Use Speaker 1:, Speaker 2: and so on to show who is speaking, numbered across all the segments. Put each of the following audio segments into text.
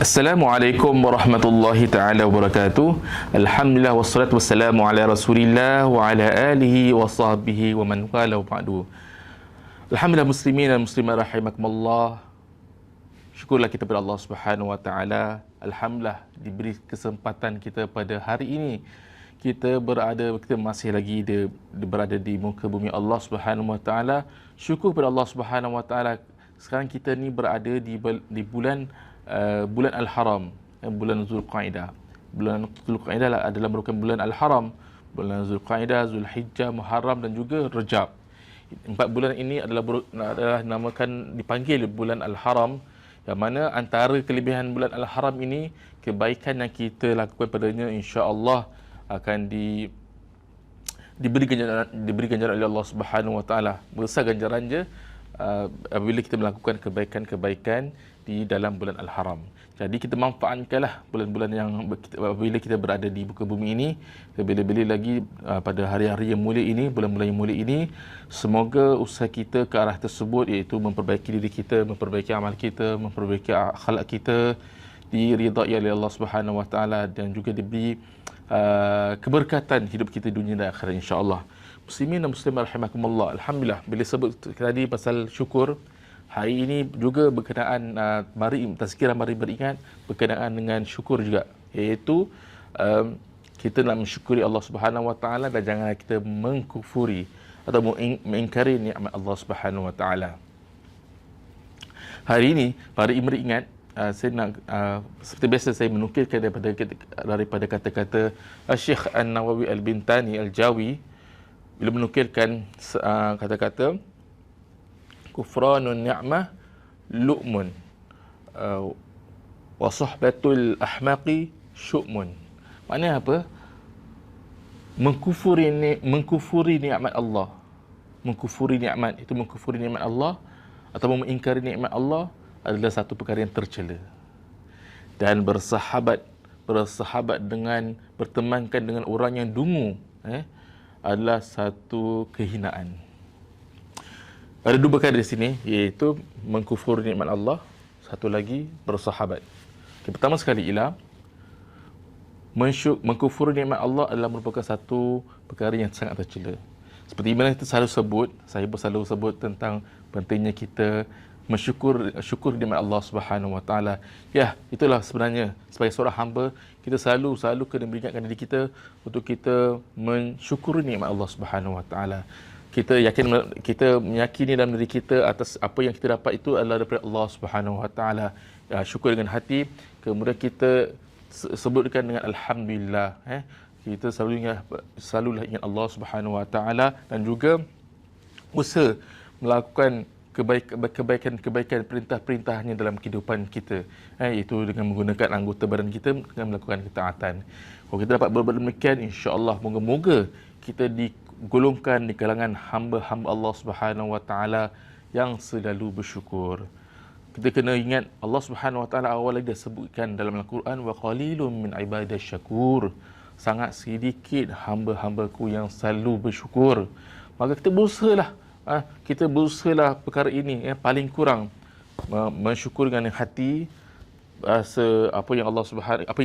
Speaker 1: Assalamualaikum warahmatullahi taala wabarakatuh. Alhamdulillah wassalatu wassalamu ala Rasulillah wa ala alihi wa sahbihi wa man wala wa ba'du. Alhamdulillah muslimin dan muslimat rahimakumullah. Syukurlah kita kepada Allah Subhanahu wa taala. Alhamdulillah diberi kesempatan kita pada hari ini. Kita masih lagi berada di muka bumi Allah Subhanahu wa taala. Syukur kepada Allah Subhanahu wa taala. Sekarang kita ni berada di bulan Al-Haram, bulan Zulqaidah. Bulan Zulqaidah adalah merupakan bulan Al-Haram. Bulan Zulqaidah, Zulhijjah, Muharram dan juga Rajab. 4 bulan ini adalah dipanggil bulan Al-Haram, yang mana antara kelebihan bulan Al-Haram ini, kebaikan yang kita lakukan padanya insya-Allah akan diberi ganjaran oleh Allah Subhanahu wa taala. Besar ganjarannya apabila kita melakukan kebaikan-kebaikan di dalam bulan Al-Haram. Jadi kita manfaatkanlah bulan-bulan yang apabila kita berada di muka bumi ini, bila-bila lagi pada hari-hari yang mulia ini, bulan-bulan yang mulia ini, semoga usaha kita ke arah tersebut, iaitu memperbaiki diri kita, memperbaiki amal kita, memperbaiki akhlak kita, diridai oleh Allah Subhanahu wa taala dan juga diberi keberkatan hidup kita dunia dan akhirat insya-Allah. Muslimin dan muslimat rahimakumullah. Alhamdulillah, bila sebut tadi pasal syukur, hari ini juga berkenaan tazkirah mari beringat berkenaan dengan syukur juga, iaitu kita nak mensyukuri Allah Subhanahu wa taala dan jangan kita mengkufuri atau mengingkari nikmat Allah Subhanahu wa taala. Hari ini mari beringat, saya nak seperti biasa saya menukilkan daripada kata-kata Syekh An-Nawawi Al-Bintani Al-Jawi bila menukilkan kata-kata kufranun ni'mah lu'mun wa suhbatul ahmaqi syu'mun. Maknanya apa? Mengkufuri nikmat Allah. Mengkufuri nikmat itu mengkufuri nikmat Allah atau mengingkari nikmat Allah adalah satu perkara yang tercela. Dan bersahabat dengan bertemankan dengan orang yang dungu adalah satu kehinaan. Ada 2 perkara di sini, iaitu mengkufur nikmat Allah, satu lagi bersahabat. Pertama sekali ialah mengkufur nikmat Allah adalah merupakan satu perkara yang sangat tercela. Seperti mana kita selalu sebut, saya pun selalu sebut tentang pentingnya kita syukur nikmat Allah Subhanahu wa taala. Ya, itulah sebenarnya sebagai seorang hamba, kita selalu kena beringatkan diri kita untuk kita mensyukuri nikmat Allah Subhanahu wa taala. Kita meyakini dalam diri kita atas apa yang kita dapat itu adalah daripada Allah Subhanahu wa taala. Syukur dengan hati, kemudian kita sebutkan dengan alhamdulillah. Kita selalulah ingat Allah Subhanahu wa taala dan juga usaha melakukan kebaikan perintah-perintahnya dalam kehidupan kita, iaitu dengan menggunakan anggota badan kita dengan melakukan ketaatan. Kalau kita dapat berbuat demikian, insya-Allah moga-moga kita digolongkan di kalangan hamba-hamba Allah Subhanahu wa taala yang selalu bersyukur. Kita kena ingat Allah Subhanahu wa taala awal lagi dah sebutkan dalam Al-Quran, wa qalilun min ibadash syakur. Sangat sedikit hamba-hambaku yang selalu bersyukur. Maka kita berusahalah perkara ini, paling kurang mensyukur dengan hati, rasa apa yang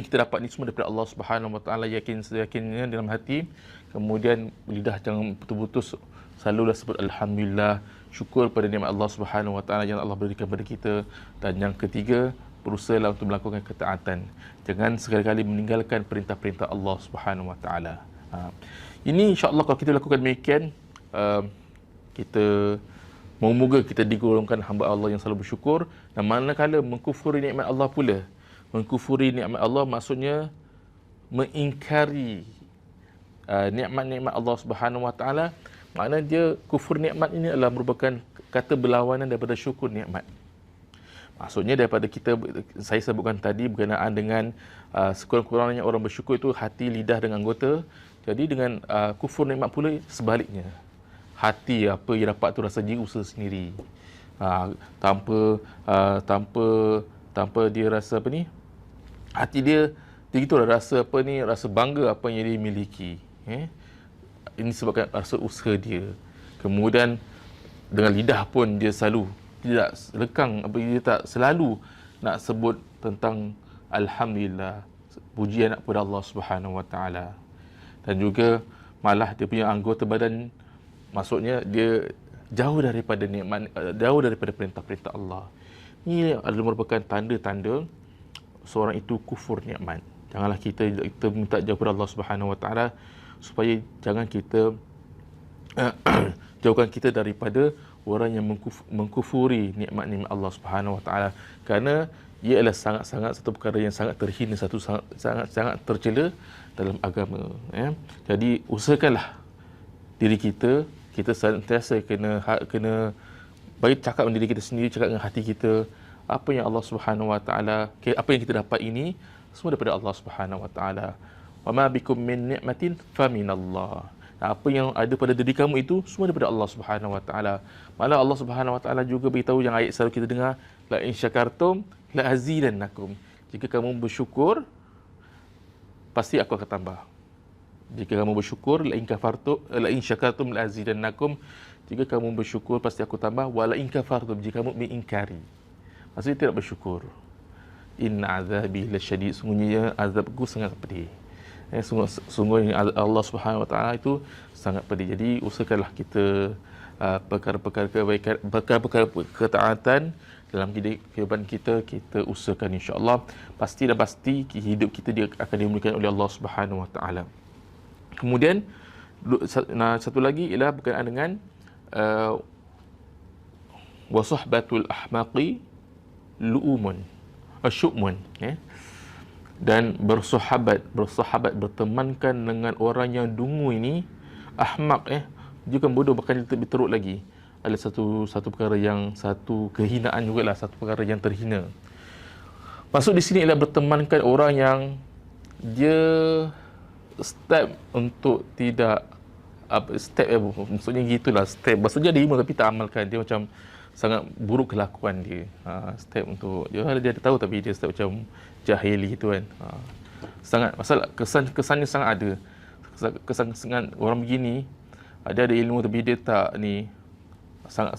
Speaker 1: kita dapat ni semua daripada Allah Subhanahu wa taala, yakinnya dalam hati. Kemudian lidah jangan putus-putus, selalulah sebut alhamdulillah, syukur pada nikmat Allah Subhanahu wa taala yang Allah berikan kepada kita. Dan yang ketiga, berusahalah untuk melakukan ketaatan. Jangan sekali-kali meninggalkan perintah-perintah Allah Subhanahu wa taala. Ini insya-Allah kalau kita lakukan demikian, kita moga kita digolongkan hamba Allah yang selalu bersyukur. Dan manakala mengkufuri nikmat Allah pula, mengkufuri nikmat Allah maksudnya mengingkari nikmat-nikmat Allah Subhanahu wa taala, makna dia kufur nikmat ini adalah merupakan kata berlawanan daripada syukur nikmat. Maksudnya daripada saya sebutkan tadi berkenaan dengan sekurang-kurangnya orang bersyukur itu hati, lidah dan anggota. Jadi dengan kufur nikmat pula sebaliknya. Hati apa yang dapat tu rasa diri usaha sendiri, tanpa dia rasa hati dia tu rasa rasa bangga apa yang dia miliki. Ini sebabkan rasa usaha dia. Kemudian dengan lidah pun dia selalu tidak lekang, dia tak selalu nak sebut tentang alhamdulillah, pujian kepada Allah Subhanahu Wa Taala. Dan juga malah dia punya anggota badan, maksudnya dia jauh daripada nikmat, jauh daripada perintah-perintah Allah. Ini adalah merupakan tanda-tanda seorang itu kufur nikmat. Janganlah kita minta jauh kepada Allah Subhanahu Wa Taala supaya jangan kita jauhkan kita daripada orang yang mengkufuri nikmat-nikmat Allah Subhanahu Wa Taala, kerana ia adalah sangat-sangat satu perkara yang sangat terhina, satu sangat tercela dalam agama, ya. Jadi usahakanlah diri kita sentiasa kena baik cakap dengan diri kita sendiri, cakap dengan hati kita, apa yang Allah Subhanahu Wa Taala, apa yang kita dapat ini semua daripada Allah Subhanahu Wa Taala. Wa ma bikum min ni'matin faminallah. Apa yang ada pada diri kamu itu semua daripada Allah Subhanahu Wa Taala. Malah Allah Subhanahu Wa Taala juga beritahu yang ayat selalu kita dengar, la in syakartum la azidannakum. Jika kamu bersyukur, pasti aku akan tambah. Jika kamu bersyukur, la in syakartum la azidannakum. Jika kamu bersyukur, pasti aku tambah. Wa la in kafartum, jika kamu mengingkari, maksudnya tidak bersyukur. Inna azabi lasyadid, sungguhnya azabku sangat pedih. Sungguh Allah Subhanahu Wa Taala itu sangat pedih. Jadi usahakanlah kita perkara-perkara kebaikan, perkara-perkara ketaatan dalam kehidupan kita usahakan, insya-Allah pasti hidup kita dia akan dimuliakan oleh Allah Subhanahu Wa Taala. Kemudian satu lagi ialah berkenaan dengan wasahbatul ahmaqi lu'umun asyumun, ya. Dan bersahabat bertemankan dengan orang yang dungu ini, ahmaq, juga bodoh, bahkan lebih teruk lagi, adalah satu perkara yang, satu kehinaan jugalah, satu perkara yang terhina. Maksud di sini ialah bertemankan orang yang dia step untuk tidak maksudnya gitulah, step maksudnya dia ilmu tapi tak amalkan, dia macam sangat buruk kelakuan dia. Step untuk dia tahu tapi dia step macam jahili gitu kan. Sangat masalah, kesannya sangat ada. Kesan orang begini, dia ada ilmu tapi dia tak sangat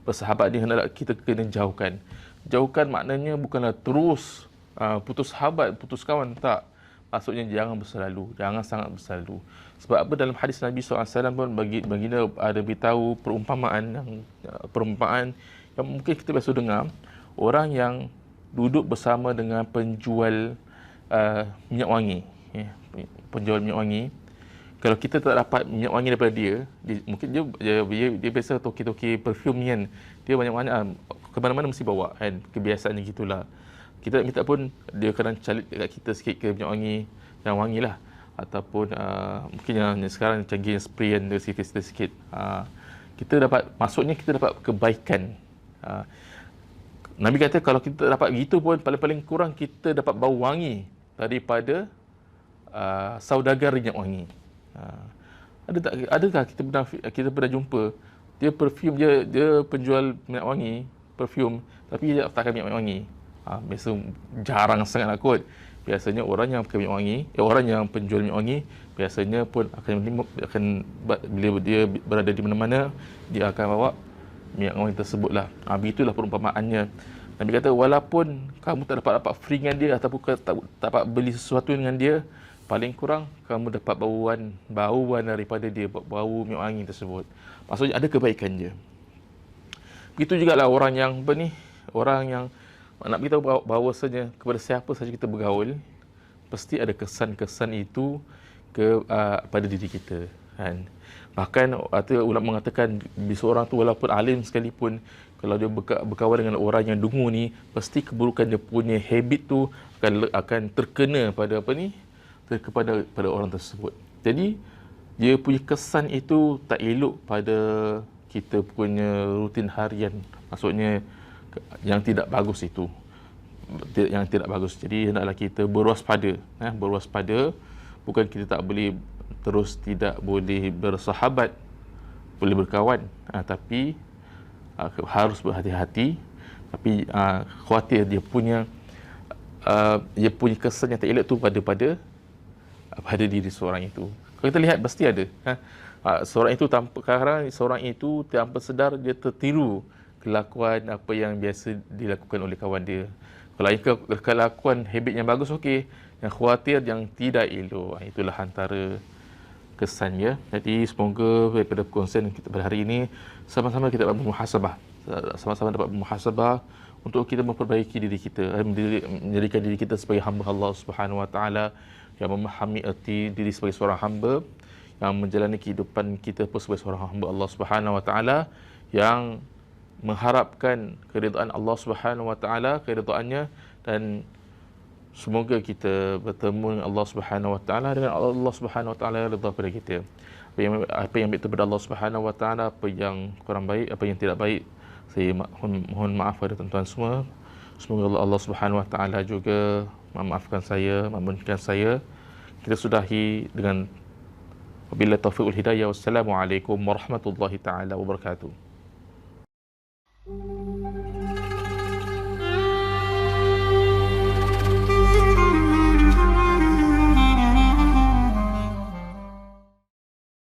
Speaker 1: bersahabat, dia hendaklah kita kena jauhkan. Jauhkan maknanya bukanlah terus putus sahabat, putus kawan, tak. Maksudnya jangan sangat berselalu. Sebab apa, dalam hadis Nabi SAW pun baginda ada beritahu perumpamaan yang mungkin kita biasa dengar. Orang yang duduk bersama dengan penjual minyak wangi, penjual minyak wangi, kalau kita tak dapat minyak wangi daripada dia, mungkin dia biasa toki-toki perfume kan, dia banyak-banyak ke mana-mana mesti bawa kan, kebiasaannya gitulah. Kita minta pun dia kadang calit dekat kita sikit ke minyak wangi yang wangi lah, ataupun mungkin yang sekarang canggih spray yang dia sikit. Kita dapat, maksudnya kita dapat kebaikan. Nabi kata kalau kita dapat gitu pun paling-paling kurang kita dapat bau wangi daripada saudagar minyak wangi. Adakah kita pernah jumpa dia perfume, dia penjual minyak wangi, perfume, tapi dia takkan minyak wangi. Biasa jarang sangat lah kot. Biasanya orang yang pakai minyak wangi, orang yang penjual minyak wangi biasanya pun akan bila dia berada di mana-mana, dia akan bawa minyak wangi tersebut lah. Begitulah perumpamaannya. Nabi kata walaupun kamu tak dapat free dengan dia, ataupun tak dapat beli sesuatu dengan dia, paling kurang kamu dapat bauan daripada dia, bau minyak wangi tersebut. Maksudnya ada kebaikan dia. Begitu jugalah orang yang orang yang nak beritahu bahawasanya kepada siapa saja kita bergaul, pasti ada kesan-kesan itu pada diri kita kan. Bahkan ulama mengatakan seorang tu walaupun alim sekalipun, kalau dia berkawan dengan orang yang dungu ni, pasti keburukan dia punya habit tu akan terkena pada pada orang tersebut. Jadi dia punya kesan itu tak elok pada kita punya rutin harian, maksudnya yang tidak bagus itu, yang tidak bagus. Jadi hendaklah kita berwaspada. Bukan kita tak boleh terus tidak boleh bersahabat, boleh berkawan, tapi harus berhati-hati. Tapi khawatir dia punya kesan yang tak elok tu pada diri seorang itu. Kalau kita lihat pasti ada. Seorang itu tanpa sedar dia tertiru kelakuan apa yang biasa dilakukan oleh kawan dia. Kalau kelakuan habit yang bagus, okey. Yang khawatir, yang tidak elok. Itulah antara kesannya. Jadi semoga daripada perkongsian kita pada hari ini, sama-sama kita dapat bermuhasabah. Sama-sama dapat bermuhasabah untuk kita memperbaiki diri kita, menjadikan diri kita sebagai hamba Allah Subhanahu Wa Taala yang memahami erti diri sebagai seorang hamba, yang menjalani kehidupan kita pun sebagai seorang hamba Allah Subhanahu Wa Taala, yang mengharapkan keridaan Allah Subhanahu Wa Taala, keridhaannya, dan semoga kita bertemu dengan Allah Subhanahu Wa Taala dengan Allah Subhanahu Wa Taala redha pada kita. Apa yang baik daripada Allah Subhanahu Wa Taala, apa yang kurang baik, apa yang tidak baik, saya mohon maaf pada tuan-tuan semua. Semoga Allah Subhanahu Wa Taala juga memaafkan saya, mengampunkan saya. Kita sudahi dengan wabillahi taufiq wal hidayah. Wassalamualaikum warahmatullahi taala wabarakatuh.